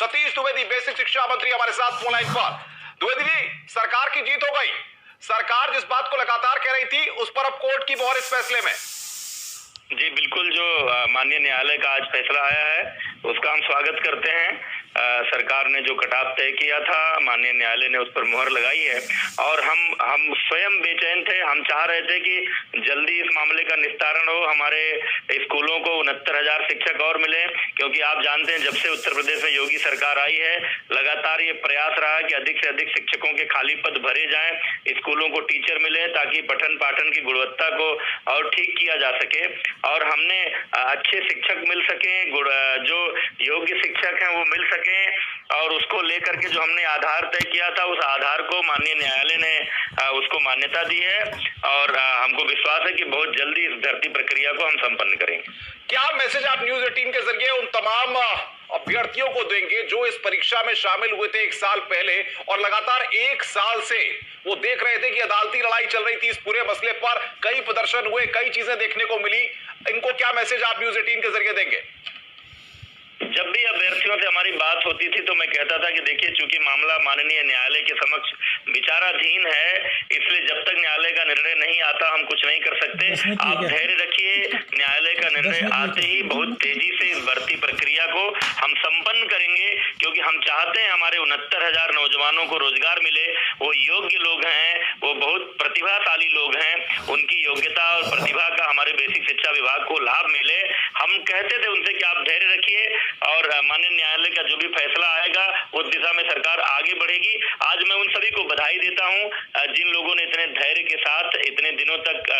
Satish Dwivedi basic शिक्षा मंत्री हमारे साथ फोन लाइन पर। द्विवेदी जी, सरकार की जीत हो गई। सरकार जिस बात को लगातार कह रही थी उस पर अब कोर्ट की मोहर इस फैसले में। जी बिल्कुल, जो माननीय न्यायालय का आज फैसला आया है उसका हम स्वागत करते हैं। सरकार ने जो कटाव तय किया था माननीय न्यायालय ने उस पर मुहर लगाई है और हम स्वयं बेचैन थे। हम चाह रहे थे कि जल्दी इस मामले का निस्तारण हो, हमारे स्कूलों को 69,000 शिक्षक और मिले, क्योंकि आप जानते हैं जब से उत्तर प्रदेश में योगी सरकार आई है लगातार ये प्रयास रहा कि अधिक से अधिक शिक्षकों के खाली पद भरे जाएं, स्कूलों को टीचर मिले ताकि पठन पाठन की गुणवत्ता को और ठीक किया जा सके और हमने अच्छे शिक्षक मिल सके, जो योग्य शिक्षक हैं वो मिल सके और उसको लेकर के जो हमने आधार तय किया था उस आधार को माननीय न्यायालय ने उसको मान्यता दी है और हमको विश्वास है कि बहुत जल्दी इस भर्ती प्रक्रिया को हम संपन्न करेंगे। क्या मैसेज आप न्यूज़ 18 के जरिए उन तमाम अभ्यर्थियों को देंगे जो इस परीक्षा में शामिल हुए थे 1 साल पहले और लगातार 1 साल से वो देख रहे थे कि अदालती लड़ाई चल रही थी इस पूरे मसले पर, कई प्रदर्शन हुए, कई चीजें देखने को मिली, इनको क्या मैसेज आप न्यूज़ 18 के जरिए देंगे? जब भी अभ्यर्थियों से हमारी बात होती थी तो मैं कहता था कि देखिए, चूंकि मामला माननीय न्यायालय के समक्ष विचाराधीन है, इसलिए जब तक न्यायालय का निर्णय नहीं आता हम कुछ नहीं कर सकते। आप धैर्य रखिए, न्यायालय का निर्णय आते ही बहुत तेजी से इस भर्ती प्रक्रिया को हम संपन्न करेंगे, क्योंकि हम चाहते हैं हमारे 69,000 नौजवानों को रोजगार मिले। वो योग्य लोग हैं, वो बहुत प्रतिभाशाली लोग हैं, उनकी योग्यता और प्रतिभा का हमारे बेसिक शिक्षा विभाग को लाभ मिले। हम कहते थे उनसे कि आप धैर्य रखिए और माननीय न्यायालय का जो भी फैसला आएगा उस दिशा में सरकार आगे बढ़ेगी। आज मैं उन सभी को बधाई देता हूं जिन लोगों ने इतने धैर्य के साथ इतने दिनों तक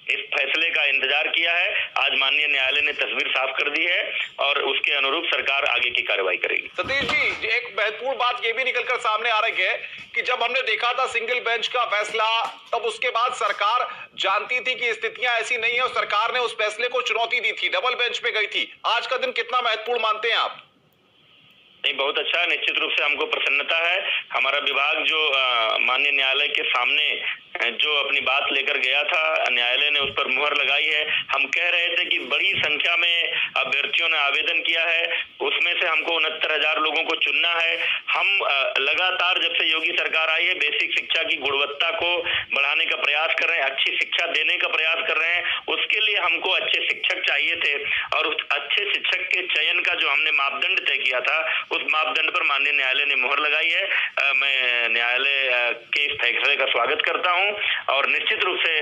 इस फैसले का इंतजार किया है। आज माननीय न्यायालय ने तस्वीर साफ कर दी है और उसके अनुरूप सरकार आगे की कार्रवाई करेगी। सतीश जी, एक महत्वपूर्ण बात ये भी निकलकर सामने आ रही है कि जब हमने देखा था सिंगल बेंच का फैसला, तब उसके बाद सरकार जानती थी कि स्थितियां ऐसी नहीं है और सरकार ने उस फैसले को चुनौती दी थी, डबल बेंच पे गई थी। आज का दिन कितना महत्वपूर्ण मानते हैं आप? नहीं, बहुत अच्छा है, निश्चित रूप से हमको प्रसन्नता है। हमारा विभाग जो माननीय न्यायालय के सामने जो अपनी बात लेकर गया था, न्यायालय ने उस पर मुहर लगाई है। हम कह रहे थे कि बड़ी संख्या में अभ्यर्थियों ने आवेदन किया है, उसमें से हमको 69,000 लोगों को चुनना है। हम लगातार जब से योगी सरकार आई है बेसिक शिक्षा की गुणवत्ता को बढ़ाने का प्रयास कर रहे हैं, अच्छी शिक्षा देने का प्रयास कर रहे हैं। उसके लिए हमको अच्छे शिक्षक चाहिए थे और उस अच्छे शिक्षक के चयन का जो हमने मापदंड तय किया था उस मापदंड पर माननीय न्यायालय ने मुहर लगाई है। मैं न्यायालय के इस फैसले का स्वागत करता हूं और निश्चित रूप से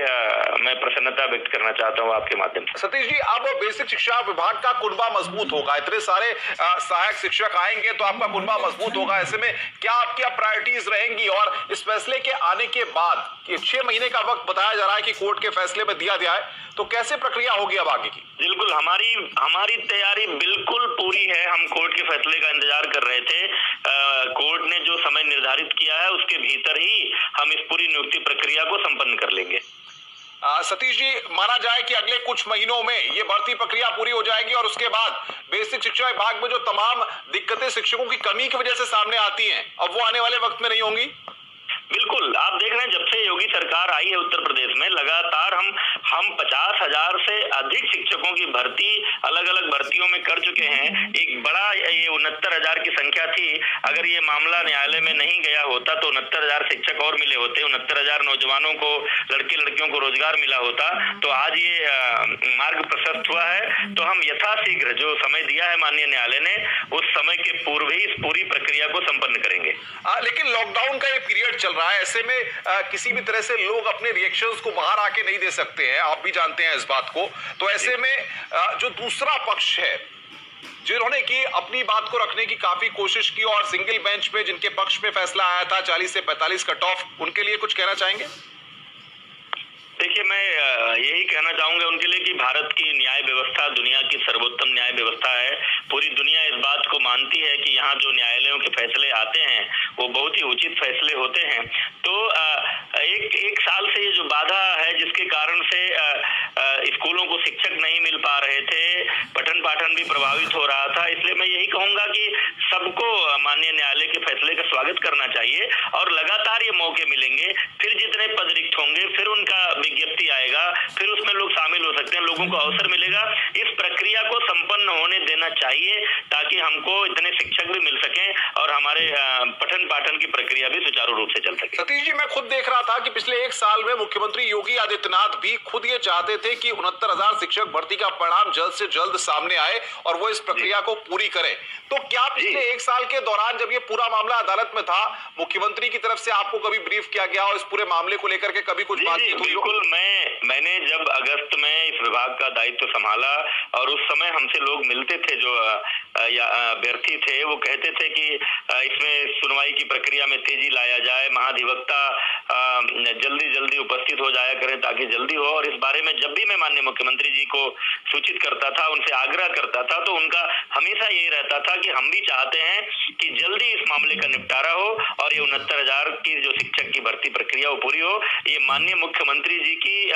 मैं प्रसन्नता व्यक्त करना चाहता हूं आपके माध्यम से। सतीश जी, अब बेसिक शिक्षा विभाग का कुनबा मजबूत होगा, इतने सारे सहायक शिक्षक आएंगे तो आपका कुनबा मजबूत होगा। ऐसे में क्या आपकी प्रायोरिटीज रहेंगी और इस फैसले के आने के बाद 6 महीने का वक्त बताया जा रहा है कि कोर्ट के फैसले में दिया गया है, तो कैसे प्रक्रिया होगी अब आगे की? बिल्कुल, हमारी तैयारी बिल्कुल पूरी है। हम कोर्ट के फैसले का इंतजार कर रहे थे। कोर्ट ने जो समय निर्धारित किया है उसके भीतर ही हम इस पूरी नियुक्ति प्रक्रिया को संपन्न कर लेंगे। सतीश जी, माना जाए कि अगले कुछ महीनों में ये भर्ती प्रक्रिया पूरी हो जाएगी और उसके बाद बेसिक शिक्षा विभाग में जो तमाम दिक्कतें शिक्षकों की कमी की वजह से सामने आती हैं, अब वो आने वाले वक्त में नहीं होंगी? बिल्कुल, आप देख रहे हैं जब से योगी सरकार आई है उत्तर प्रदेश में लगातार हम 50,000 से अधिक शिक्षकों की भर्ती अलग अलग भर्तियों में कर चुके हैं। एक बड़ा ये 69,000 की संख्या थी। अगर ये मामला न्यायालय में नहीं गया होता तो 69,000 शिक्षक और मिले होते, 69,000 नौजवानों को, लड़के लड़कियों को रोजगार मिला होता। तो आज ये मार्ग प्रशस्त हुआ है। तो हम यथाशीघ्र जो समय दिया है माननीय न्यायालय ने उस समय के पूर्व ही इस पूरी प्रक्रिया को संपन्न करेंगे। लेकिन लॉकडाउन का ये पीरियड चल रहा है, ऐसे में किसी भी तरह से लोग अपने रिएक्शंस को बाहर आके नहीं दे सकते हैं, आप भी जानते हैं इस बात को। तो ऐसे में जो दूसरा पक्ष है जिन्होंने की अपनी बात को रखने की काफी कोशिश की और सिंगल बेंच पे जिनके पक्ष में फैसला आया था 40 से 45 कट ऑफ, उनके लिए कुछ कहना चाहेंगे? देखिए, मैं यही कहना चाहूंगा उनके लिए कि भारत की न्याय व्यवस्था दुनिया की सर्वोत्तम न्याय व्यवस्था है। पूरी दुनिया इस बात को मानती है कि यहाँ जो न्यायालयों के फैसले आते हैं वो बहुत ही उचित फैसले होते हैं। तो एक साल से ये जो बाधा है जिसके कारण से स्कूलों को शिक्षक नहीं मिल पा रहे थे, पठन पाठन भी प्रभावित हो रहा था, इसलिए मैं यही कहूंगा कि सबको माननीय न्यायालय के फैसले का स्वागत करना चाहिए और लगातार ये मौके मिलेंगे। फिर जितने पद रिक्त होंगे फिर उनका विज्ञप्ति आएगा, फिर उसमें लोग शामिल हो सकते हैं, लोगों को अवसर मिलेगा। इस प्रक्रिया को संपन्न होने देना चाहिए ताकि हमको इतने शिक्षक भी मिल सके और हमारे पठन पाठन की प्रक्रिया भी सुचारू रूप से चल सके। सतीश जी, मैं खुद देख रहा था कि पिछले 1 साल में मुख्यमंत्री योगी आदित्यनाथ भी खुद ये चाहते थे कि 69,000 शिक्षक भर्ती का परिणाम जल्द से जल्द सामने आए और वो इस प्रक्रिया को पूरी करें। तो क्या पिछले 1 साल के दौरान जब ये पूरा मामला अदालत में था, मुख्यमंत्री की तरफ से आपको कभी ब्रीफ किया गया और इस पूरे मामले को लेकर के कभी कुछ बातचीत हुई? बिल्कुल, मैंने जब अगस्त में इस विभाग का दायित्व संभाला और उस समय हमसे लोग मिलते थे, जो अभ्यर्थी थे, वो कहते थे कि इसमें सुनवाई की प्रक्रिया में तेजी लाया जाए, महाधिवक्ता जल्दी उपस्थित हो जाया करें ताकि जल्दी हो। और इस बारे में जब भी मैं माननीय मुख्यमंत्री जी को सूचित करता था, उनसे आग्रह करता था, तो उनका हमेशा यही रहता था कि हम भी चाहते हैं कि जल्दी इस मामले का निपटारा हो और ये 69,000 की जो शिक्षक की भर्ती प्रक्रिया वो पूरी हो। ये माननीय मुख्यमंत्री जी की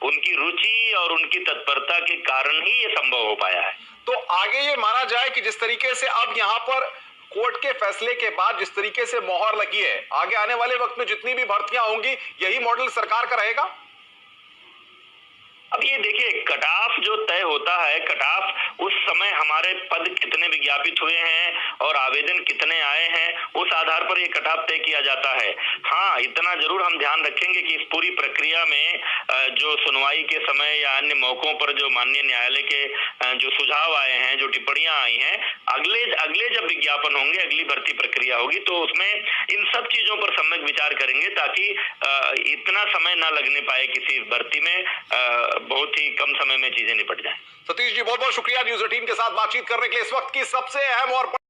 उनकी रुचि और उनकी तत्परता के कारण ही ये संभव हो पाया है। तो आगे ये माना जाए कि जिस तरीके से अब यहाँ पर कोर्ट के फैसले के बाद जिस तरीके से मोहर लगी है, आगे आने वाले वक्त में जितनी भी भर्तियां होंगी यही मॉडल सरकार का रहेगा? अब ये देखिए, कट ऑफ जो तय होता है, कट ऑफ उस समय हमारे पद कितने विज्ञापित हुए हैं और आवेदन कितने आए हैं, उस आधार पर ये कट ऑफ तय किया जाता है। हाँ, इतना जरूर हम ध्यान रखेंगे कि इस पूरी प्रक्रिया में जो सुनवाई के समय या अन्य मौकों पर जो माननीय न्यायालय के जो सुझाव आए हैं, जो टिप्पणियां आई हैं, अगले जब विज्ञापन होंगे, अगली भर्ती प्रक्रिया होगी, तो उसमें इन सब चीजों पर सम्यक विचार करेंगे ताकि इतना समय न लगने पाए किसी भर्ती में, बहुत ही कम समय में चीजें निपट जाएं। सतीश जी, बहुत बहुत शुक्रिया न्यूज़ 18 के साथ बातचीत करने के लिए। इस वक्त की सबसे अहम और